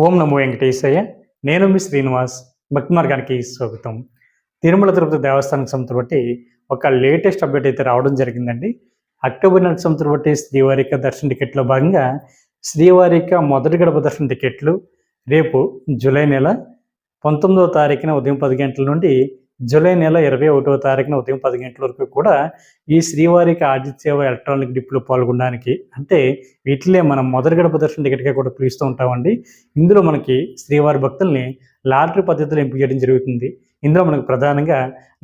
ఓం నమో వెంకటేశయ్య. నేను మీ శ్రీనివాస్. భక్తి మార్గానికి స్వాగతం. తిరుమల తిరుపతి దేవస్థానం సంస్థ బట్టి ఒక లేటెస్ట్ అప్డేట్ అయితే రావడం జరిగిందండి. అక్టోబర్ నెల సంస్థ బట్టి శ్రీవారిక దర్శన టికెట్లో భాగంగా శ్రీవారిక మొదటి గడప దర్శన టికెట్లు రేపు జూలై నెల 19వ తారీఖున ఉదయం 10 గంటల నుండి జూలై నెల 21వ తారీఖున ఉదయం 10 గంటల వరకు కూడా ఈ శ్రీవారికి ఆదిత్య సేవ ఎలక్ట్రానిక్ డిప్లో పాల్గొనడానికి, అంటే వీటిలే మనం మొదటి గడప దర్శన టికెట్గా కూడా పిలుస్తూ ఉంటామండి. ఇందులో మనకి శ్రీవారి భక్తుల్ని లాటరీ పద్ధతిలో ఎంపిక చేయడం జరుగుతుంది. ఇందులో మనకు ప్రధానంగా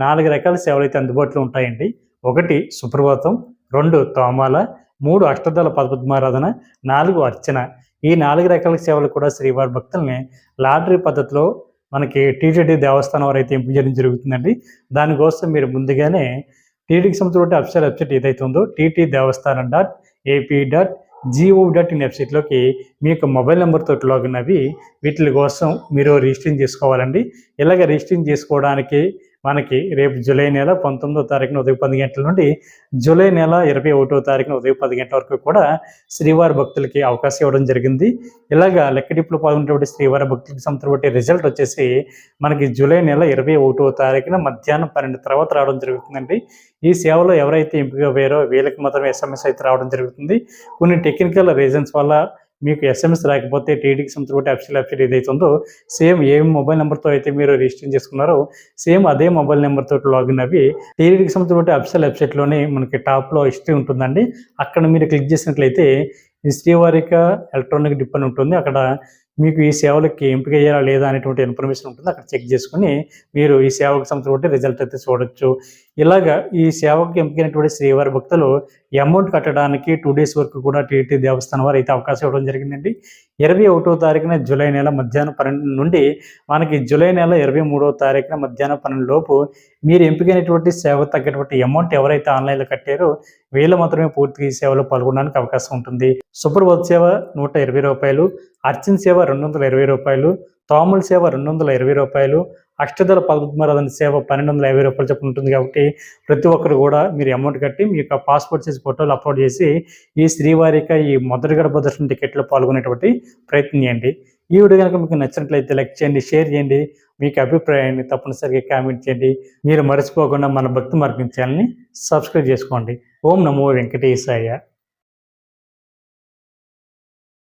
4 రకాల సేవలు అయితే అందుబాటులో ఉంటాయండి. 1 సుప్రభాతం, 2 తోమాల, 3 అష్టదళ పద్మారాధన, 4 అర్చన. ఈ 4 రకాల సేవలు కూడా శ్రీవారి భక్తుల్ని లాటరీ పద్ధతిలో మనకి టీటీడీ దేవస్థానం వారు అయితే ఎంపిక చేయడం జరుగుతుందండి. దానికోసం మీరు ముందుగానే టీటీడీకి సంబంధించిన అఫీషియల్ వెబ్సైట్ ఏదైతే ఉందో ttdevaస్థానం.ap.gov.in వెబ్సైట్లోకి మీ యొక్క మొబైల్ నెంబర్తో లాగిన్ అవి వీటి కోసం మీరు రిజిస్ట్రేషన్ చేసుకోవాలండి. ఇలాగ రిజిస్ట్రేషన్ చేసుకోవడానికి మనకి రేపు జూలై నెల 19వ తారీఖున ఉదయం 10 గంటల నుండి జూలై నెల 21వ తారీఖున ఉదయం 10 గంటల వరకు కూడా శ్రీవారి భక్తులకి అవకాశం ఇవ్వడం జరిగింది. ఇలాగా లెక్కడిప్పులో పాల్గొనేటువంటి శ్రీవారి భక్తులకి సంబంధించిన రిజల్ట్ వచ్చేసి మనకి జూలై నెల 21వ తారీఖున మధ్యాహ్నం 12 తర్వాత రావడం జరుగుతుందండి. ఈ సేవలో ఎవరైతే ఎంపిక అయ్యారో వీళ్ళకి మాత్రమే SMS అయితే రావడం జరుగుతుంది. కొన్ని టెక్నికల్ రీజన్స్ వల్ల మీకు SMS రాకపోతే టీటీడీకి సంబంధించిన అఫీషియల్ వెబ్సైట్ ఏదైతే ఉందో సేమ్ ఏ మొబైల్ నెంబర్తో అయితే మీరు రిజిస్ట్రేషన్ చేసుకున్నారో సేమ్ అదే మొబైల్ నెంబర్తో లాగిన్ అవి టీటీడీకి సంబంధించిన అఫీషియల్ వెబ్సైట్లోనే మనకి టాప్లో హిస్టరీ ఉంటుందండి. అక్కడ మీరు క్లిక్ చేసినట్లయితే ఈ శ్రీవారిక ఎలక్ట్రానిక్ డిప్ అని ఉంటుంది. అక్కడ మీకు ఈ సేవలకి ఎంపిక అయ్యారా లేదా అనేటువంటి ఇన్ఫర్మేషన్ ఉంటుంది. అక్కడ చెక్ చేసుకుని మీరు ఈ సేవకు సంబంధించిన రిజల్ట్ అయితే చూడొచ్చు. ఇలాగా ఈ సేవకు ఎంపికైనటువంటి శ్రీవారి భక్తులు ఈ అమౌంట్ కట్టడానికి 2 days వరకు కూడా టీటీడీ దేవస్థానం వారు అయితే అవకాశం ఇవ్వడం జరిగిందండి. 21వ తారీఖున జూలై నెల మధ్యాహ్నం 12 నుండి మనకి జూలై నెల 23వ తారీఖున మధ్యాహ్నం 12 లోపు మీరు ఎంపికైనటువంటి సేవ తగ్గటువంటి అమౌంట్ ఎవరైతే ఆన్లైన్లో కట్టారో వీళ్ళు మాత్రమే పూర్తిగా ఈ సేవలో పాల్గొనడానికి అవకాశం ఉంటుంది. సుప్రభాత సేవ 120 రూపాయలు, అర్చన సేవ 220 రూపాయలు, తోమల సేవ 220 రూపాయలు, అష్టదళ పద్మారాధన సేవ 1250 రూపాయలు చొప్పున ఉంటుంది. కాబట్టి ప్రతి ఒక్కరు కూడా మీరు అమౌంట్ కట్టి మీ యొక్క పాస్పోర్ట్ సైజ్ ఫోటోలు అప్లోడ్ చేసి ఈ శ్రీవారిక ఈ మొదటి గడప దర్శన టికెట్లో పాల్గొనేటువంటి ప్రయత్నం చేయండి. ఈ వీడియో కనుక మీకు నచ్చినట్లయితే లైక్ చేయండి, షేర్ చేయండి, మీకు అభిప్రాయాన్ని తప్పనిసరిగా కామెంట్ చేయండి. మీరు మర్చిపోకుండా మన భక్తి మార్గం ఛానల్ని సబ్స్క్రైబ్ చేసుకోండి. ఓం నమో వెంకటేశాయ.